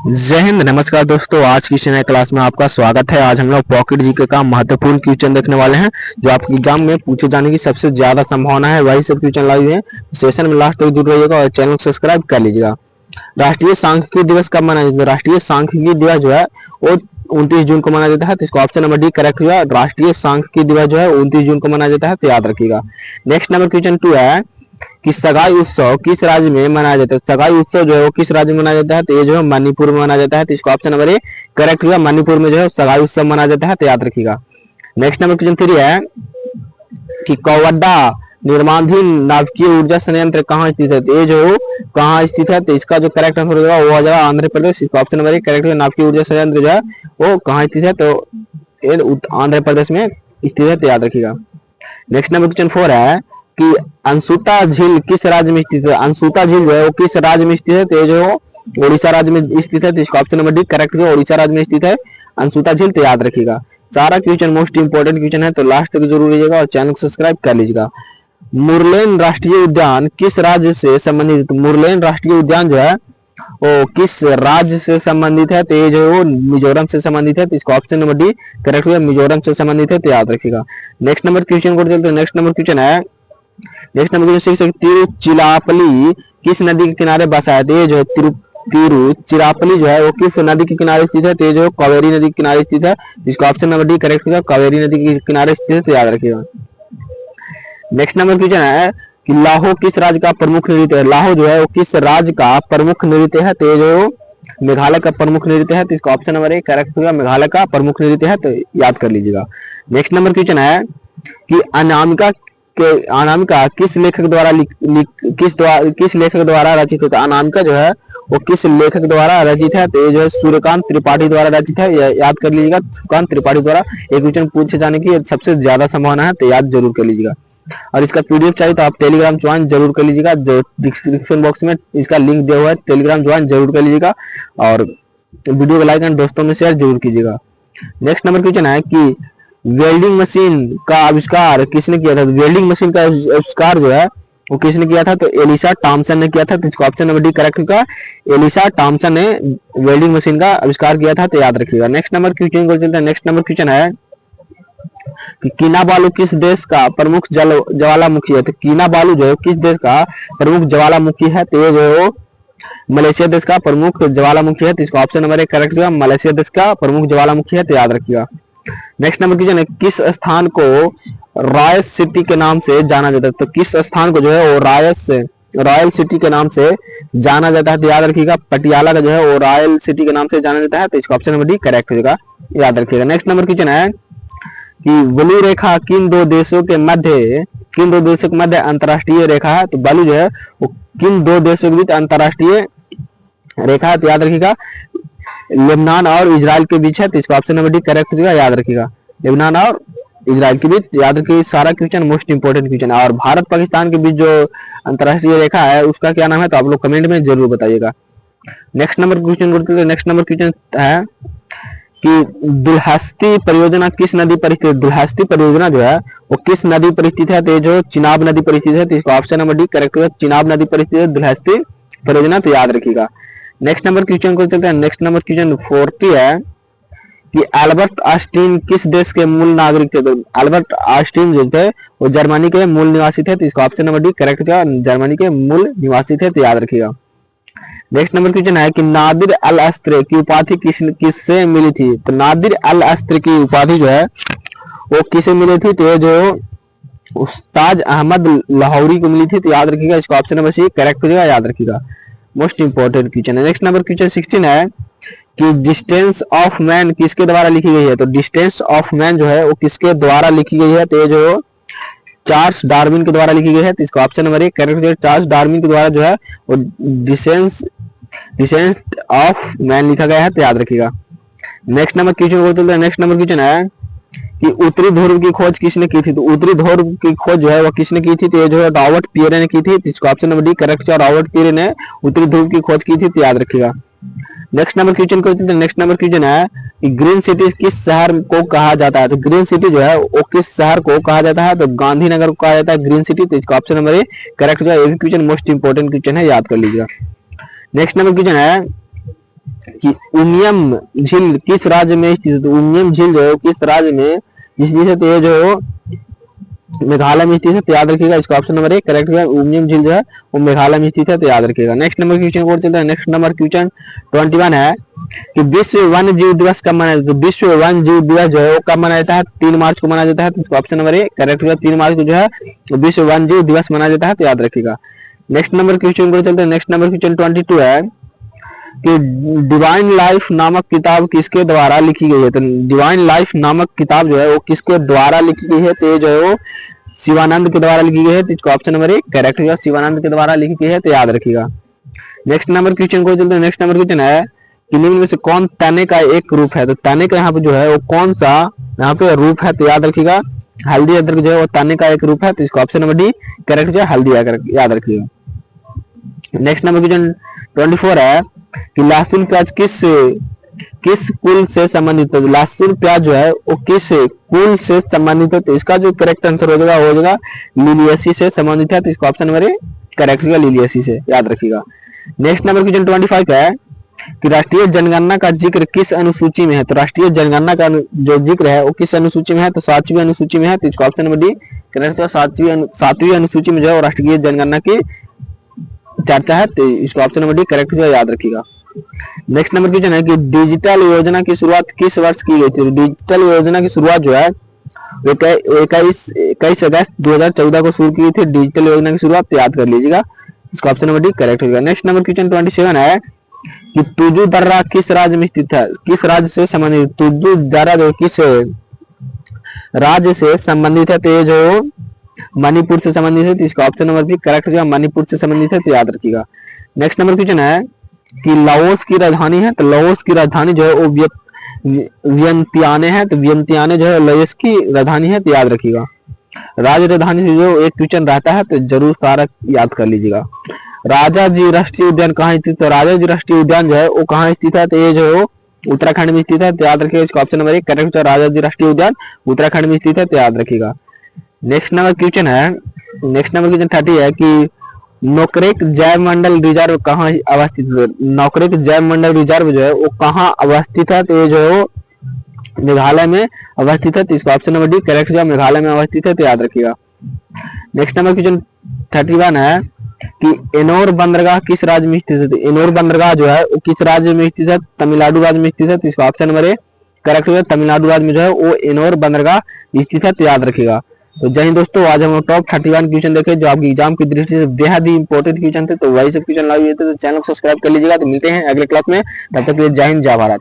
जय हिंद। नमस्कार दोस्तों, आज की नई क्लास में आपका स्वागत है। आज हम लोग पॉकेट जीके का महत्वपूर्ण क्वेश्चन देखने वाले हैं जो आपके एग्जाम में पूछे जाने की सबसे ज्यादा संभावना है। वही सब क्वेश्चन लाइव है। सेशन में लास्ट तक जुड़ रहिएगा और चैनल को सब्सक्राइब कर लीजिएगा। राष्ट्रीय सांख्यिकी दिवस कब मनाया जाता है? राष्ट्रीय सांख्यिकी दिवस जो है वो 29 जून को मनाया जाता है। तो इसको ऑप्शन नंबर डी करेक्ट हुआ। राष्ट्रीय सांख्यिकी दिवस जो है 29 जून को मनाया जाता है, तो याद रखिएगा। नेक्स्ट नंबर क्वेश्चन 2 है कि सगाई उत्सव किस राज्य में मनाया जाता है? सगाई उत्सव जो है वो किस राज्य में मनाया जाता है? तो ये जो है मणिपुर में मनाया जाता है। तो इसको ऑप्शन नंबर ए करेक्ट हुआ। मणिपुर में जो है सगाई उत्सव मनाया जाता है, तो याद रखिएगा। नेक्स्ट नंबर क्वेश्चन 3 है कि कौवड्डा निर्माणाधीन नाभिकीय ऊर्जा संयंत्र कहाँ स्थित है? तो ये जो कहाँ स्थित है, तो इसका जो करेक्ट आंसर होगा वो हो जाएगा आंध्र प्रदेश। इसका ऑप्शन नंबर ए करेक्ट हुआ। नाभिकीय ऊर्जा संयंत्र जो है वो कहाँ स्थित है? तो ये आंध्र प्रदेश में स्थित है, तो याद रखिएगा। नेक्स्ट नंबर क्वेश्चन 4 है कि अंशुता झील किस राज्य में स्थित है? अंशुता झील जो है वो किस राज्य में स्थित है? तो ये जो ओडिशा राज्य में स्थित है। तो इसका ऑप्शन नंबर डी करेक्ट है। ओडिशा राज्य में स्थित है अंशुता झील, तो याद रखिएगा। सारा क्वेश्चन मोस्ट इंपोर्टेंट क्वेश्चन है, तो लास्ट तक जरूर रहिएगा और चैनल को सब्सक्राइब कर लीजिएगा। मुरलेन राष्ट्रीय उद्यान किस राज्य से संबंधित? मुरलेन राष्ट्रीय उद्यान जो है वो किस राज्य से संबंधित है? तो ये जो है वो मिजोरम से संबंधित है। तो इसका ऑप्शन नंबर डी करेक्ट हुआ। मिजोरम से संबंधित है, तो याद रखिएगा। नेक्स्ट नंबर क्वेश्चन को चलते हैं। नेक्स्ट नंबर क्वेश्चन है नेक्स्ट नंबर क्वेश्चन तिरुचिरापल्ली किस नदी के किनारे बसा है? तो ये जो तिरुचिरापल्ली जो है वो किस नदी के किनारे स्थित है? तो ये जो कावेरी नदी के किनारे स्थित है। इसका ऑप्शन नंबर डी करेक्ट होगा। कावेरी नदी के किनारे स्थित है, तो याद रखिएगा। नेक्स्ट नंबर क्वेश्चन है कि लाहो किस राज्य का प्रमुख नृत्य है? लाहो जो है वो किस राज्य का प्रमुख नृत्य है? तो ये जो मेघालय का प्रमुख नृत्य है। तो इसका ऑप्शन नंबर ए करेक्ट होगा। मेघालय का प्रमुख नृत्य है, तो याद कर लीजिएगा। नेक्स्ट नंबर क्वेश्चन है कि अनामिका किस लेखक द्वारा किस लेखक द्वारा रचित है? तो अनामिका जो है वो किस लेखक द्वारा रचित है? तो ये जो है सूर्यकांत त्रिपाठी द्वारा रचित है, याद कर लीजिएगा। सूर्यकांत त्रिपाठी द्वारा एक क्वेश्चन पूछे जाने की सबसे ज्यादा संभावना है, तो याद जरूर कर लीजिएगा। और इसका पीडीएफ चाहिए तो आप टेलीग्राम ज्वाइन जरूर कर लीजिएगा। जो डिस्क्रिप्शन बॉक्स में इसका लिंक दिया हुआ है, टेलीग्राम ज्वाइन जरूर कर लीजिएगा और वीडियो को लाइक एंड दोस्तों में शेयर जरूर कीजिएगा। नेक्स्ट नंबर क्वेश्चन है कि वेल्डिंग मशीन का आविष्कार किसने किया था? वेल्डिंग मशीन का आविष्कार जो है वो किसने किया था? तो एलिसा टॉमसन ने किया था। तो इसका ऑप्शन नंबर डी करेक्ट होगा। एलिसा टॉमसन ने वेल्डिंग मशीन का आविष्कार किया था, तो याद रखिएगा। नेक्स्ट नंबर क्वेश्चन को चलते हैं। नेक्स्ट नंबर क्वेश्चन है कि किनाबालू किस देश का प्रमुख ज्वालामुखी है? तो किनाबालू जो है किस देश का प्रमुख ज्वालामुखी है? तो ये जो मलेशिया देश का प्रमुख ज्वालामुखी है। तो इसका ऑप्शन नंबर ए करेक्ट होगा। मलेशिया देश का प्रमुख ज्वालामुखी है, तो याद रखिएगा। नेक्स्ट नंबर क्वेश्चन है किस स्थान को रॉयल सिटी के नाम से जाना जाता है? तो किस स्थान को जो है वो रॉयल सिटी के नाम से जाना जाता है, तो याद रखिएगा। पटियाला का जो है वो रॉयल सिटी के नाम से जाना जाता है, तो इसका ऑप्शन नंबर डी करेक्ट होगा, याद रखिएगा। नेक्स्ट नंबर क्वेश्चन है कि ब्लू रेखा किन दो देशों के मध्य अंतरराष्ट्रीय रेखा है? तो ब्लू जो है वो किन दो देशों के बीच अंतरराष्ट्रीय रेखा है, तो याद रखिएगा। लेबनान और इजराइल के बीच है, तो इसका ऑप्शन नंबर डी करेक्ट होगा, याद रखिएगा। लेबनान और इजराइल के बीच, याद रखिए। सारा क्वेश्चन मोस्ट इंपोर्टेंट क्वेश्चन है। और भारत पाकिस्तान के बीच जो अंतरराष्ट्रीय रेखा है उसका क्या नाम है, तो आप लोग कमेंट में जरूर बताइएगा। Next number question next number question है कि दुल्हस्ती परियोजना किस नदी पर स्थित है? दुल्हस्ती परियोजना जो है वो किस नदी पर स्थित है? तो जो चिनाब नदी पर स्थित है, तो इसका ऑप्शन नंबर डी करेक्ट होगा। चिनाब नदी पर स्थित है दुल्हस्ती परियोजना, तो याद रखिएगा। नेक्स्ट नंबर क्वेश्चन को चलते हैं। नेक्स्ट नंबर क्वेश्चन 40 है कि अल्बर्ट आइंस्टीन किस देश के मूल नागरिक थे? तो अल्बर्ट आइंस्टीन जो थे वो जर्मनी के मूल निवासी थे, तो इसका ऑप्शन नंबर डी करेक्ट होगा। जर्मनी के मूल निवासी थे, तो याद रखिएगा। नेक्स्ट नंबर क्वेश्चन है कि नादिर अल अस्त्र की उपाधि किससे मिली थी? तो नादिर अल अस्त्र की उपाधि जो है वो किसे मिली थी? तो ये जो उस्ताद अहमद लाहौरी को मिली थी, तो याद रखिएगा। इसका ऑप्शन नंबर सी करेक्ट हो जाएगा, याद रखिएगा। मोस्ट इंपोर्टेंट क्वेश्चन है। नेक्स्ट नंबर क्वेश्चन 16 है कि डिस्टेंस ऑफ मैन किसके द्वारा लिखी गई है? तो डिस्टेंस ऑफ मैन जो है वो किसके द्वारा लिखी गई है? तो ये जो चार्ल्स डार्विन के द्वारा लिखी गई है, तो इसका ऑप्शन नंबर ए करेक्ट है। चार्ल्स डार्विन के द्वारा जो है वो डिस्टेंस ऑफ मैन लिखा गया है, तो याद रखिएगा। Next number question next number question है कि उत्तरी ध्रुव की खोज किसने की थी? तो उत्तरी ध्रुव की खोज जो है वो किसने की थी? तो ये जो है रॉबर्ट पियरे ने की थी, तो इसका ऑप्शन नंबर डी करेक्ट है। रॉबर्ट पियरे ने उत्तरी ध्रुव की खोज की थी, तो याद रखिएगा। नेक्स्ट नंबर क्वेश्चन है कि ग्रीन सिटी किस शहर को कहा जाता है? तो ग्रीन सिटी जो है वो किस शहर को कहा जाता है? तो गांधीनगर को कहा जाता है ग्रीन सिटी, तो इसका ऑप्शन नंबर ए करेक्ट होगा। ये भी क्वेश्चन मोस्ट इंपोर्टेंट क्वेश्चन है, याद कर लीजिएगा। नेक्स्ट नंबर क्वेश्चन है कि उमियम झील किस राज्य में स्थित है, तो उमियम झील जो है किस राज्य में स्थित है, तो ये जो मेघालय में स्थित है, तो याद रखिएगा इसका ऑप्शन नंबर 1 करेक्ट है। उमियम झील जो है वो मेघालय में स्थित है, तो याद रखिएगा। नेक्स्ट नंबर क्वेश्चन को चलते हैं। नेक्स्ट नंबर क्वेश्चन 21 है कि विश्व वन्य जीव दिवस कब मनाया जाता है, तो विश्व वन्य जीव दिवस जो है वो कब मनाया जाता है, 3 मार्च को मनाया जाता है, तो इसका ऑप्शन नंबर 1 करेक्ट है। 3 मार्च को जो है विश्व वन्य जीव दिवस मनाया जाता है, तो याद रखिएगा। नेक्स्ट नंबर क्वेश्चन को चलते हैं। नेक्स्ट नंबर क्वेश्चन 22 है कि डिवाइन लाइफ नामक किताब किसके द्वारा लिखी गई है, तो डिवाइन लाइफ नामक किताब जो है वो किसके द्वारा लिखी गई है, तो ये जो है वो शिवानंद के द्वारा लिखी गई है, तो इसका ऑप्शन नंबर 1 करेक्ट है। शिवानंद के द्वारा लिखी गई है, तो याद रखिएगा। नेक्स्ट नंबर क्वेश्चन को चलते हैं। नेक्स्ट नंबर क्वेश्चन है कि निम्न में से कौन तने का एक रूप है, तो तने का यहाँ पे जो है वो कौन सा यहाँ पे रूप है, तो याद रखिएगा हल्दी अदरक जो है वो तने का एक रूप है, तो इसका ऑप्शन नंबर डी करेक्ट जो है हल्दी अदरक, याद रखिएगा। नेक्स्ट नंबर क्वेश्चन 24 है कि लहसुन प्याज किस किस कुल से संबंधित है, लहसुन प्याज जो है वो किस कुल से संबंधित है, तो इसका जो करेक्ट आंसर हो जाएगा लिलियेसी से संबंधित है, तो इसका ऑप्शन नंबर ए करेक्ट होगा लिलियेसी से, याद रखिएगा। नेक्स्ट नंबर क्वेश्चन 25 है कि राष्ट्रीय जनगणना का जिक्र किस अनुसूची में है, तो राष्ट्रीय जनगणना का जो जिक्र है वो किस अनुसूची में है, तो 7वीं अनुसूची में है, तो इसका ऑप्शन नंबर डी करेक्ट है। 7वीं अनुसूची में जो है राष्ट्रीय जनगणना की चर्चा है, तो इसका ऑप्शन नंबर डी करेक्ट है, याद रखिएगा। नेक्स्ट नंबर क्वेश्चन है कि डिजिटल योजना की शुरुआत किस वर्ष की गई थी, डिजिटल योजना की शुरुआत जो है 21 अगस्त 2014 को शुरू की थी डिजिटल योजना की शुरुआत, तो याद कर लीजिएगा, इसका ऑप्शन नंबर डी करेक्ट होगा। नेक्स्ट नंबर क्वेश्चन 27 है कि तुजु दर्रा किस राज्य में स्थित है, किस राज्य से संबंधित, तुजु दर्रा जो किस राज्य से संबंधित है, तो ये जो मणिपुर से संबंधित है, तो इसका ऑप्शन नंबर बी करेक्ट जो मणिपुर से संबंधित है, तो याद रखिएगा। नेक्स्ट नंबर क्वेश्चन है कि लाओस की राजधानी है, तो लाओस की राजधानी जो है वो वियंतियाने है, तो वियंतियाने जो है लाओस की राजधानी है, तो याद रखिएगा। राज्य राजधानी से जो एक क्वेश्चन रहता है तो जरूर सारा याद कर लीजिएगा। राजा जी राष्ट्रीय उद्यान कहाँ स्थित है, राजा जी राष्ट्रीय उद्यान जो है वो कहाँ स्थित है, तो ये जो है उत्तराखंड में स्थित है, तो याद रखिएगा, इसका ऑप्शन नंबर 1 करेक्ट है। राजा जी राष्ट्रीय उद्यान उत्तराखंड में स्थित है, तो याद रखिएगा। नेक्स्ट नंबर क्वेश्चन है, नेक्स्ट नंबर क्वेश्चन 30 है कि नोकरेक जैव मंडल रिजर्व कहाँ अवस्थित है, नोकरेक जैव मंडल रिजर्व जो है वो कहाँ अवस्थित है, तो ये जो है मेघालय में अवस्थित है, तो इसका ऑप्शन नंबर डी करेक्ट जो मेघालय में अवस्थित है, तो याद रखिएगा। नेक्स्ट नंबर क्वेश्चन 31 है कि एनोर बंदरगाह किस राज्य में स्थित है, तो एनोर बंदरगाह जो है वो किस राज्य में स्थित है, तमिलनाडु राज्य में स्थित है, तो इसका ऑप्शन नंबर ए करेक्ट है। तमिलनाडु राज्य में जो है वो एनोर बंदरगाह स्थित है, तो याद रखिएगा। तो जय हिंद दोस्तों, आज हम टॉप 31 क्वेश्चन देखे जो आपकी एग्जाम की दृष्टि से बेहद ही इंपॉर्टेंट क्वेश्चन थे, तो वही सब क्वेश्चन लाइव हुए थे, तो चैनल को सब्सक्राइब कर लीजिएगा। तो मिलते हैं अगले क्लास में, तब तक के लिए जय हिंद जय भारत।